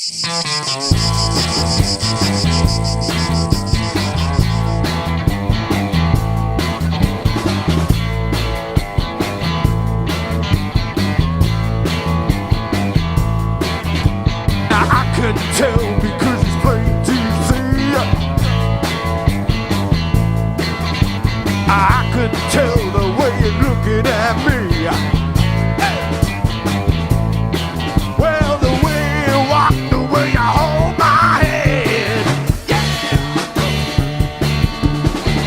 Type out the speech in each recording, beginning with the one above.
I couldn't tell because it's plain to see. I couldn't tell the way you're looking at me. Well, the way you walk, the way you hold my hand. Yeah.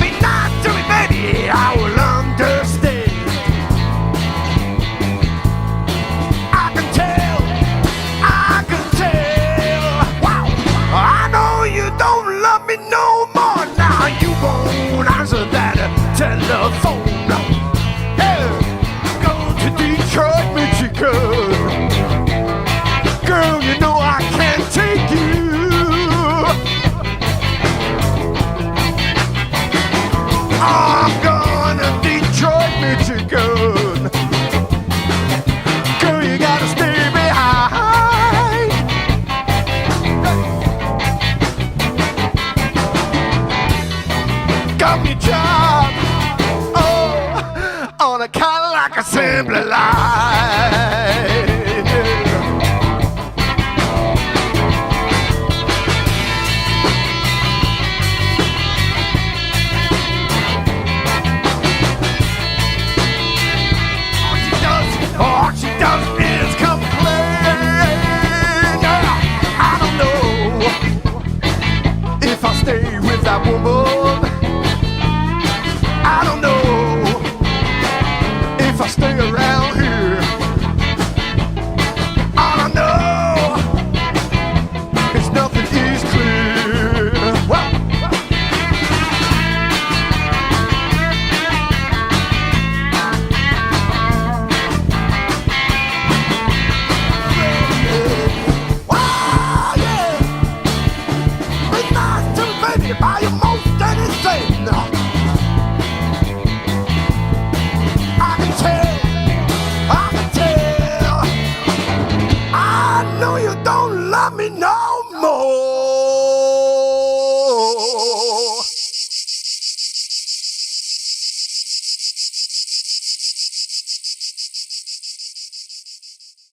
Be nice to me, baby, I will understand. I can tell. Wow. I know you don't love me no more. Now you won't answer that telephone. Hey, go to Detroit, Michigan. Girl, you know I can't take you. I'm going to Detroit, Michigan. Girl, you gotta stay behind. Got me a job, oh, on a Cadillac assembly line. All she does is complain. I don't know if I stay with that woman. I don't know if I stay around here. All I know is nothing is clear. Well, wow, yeah. Be nice to me, baby, buy you most anything. I can tell. I know you don't love me no more.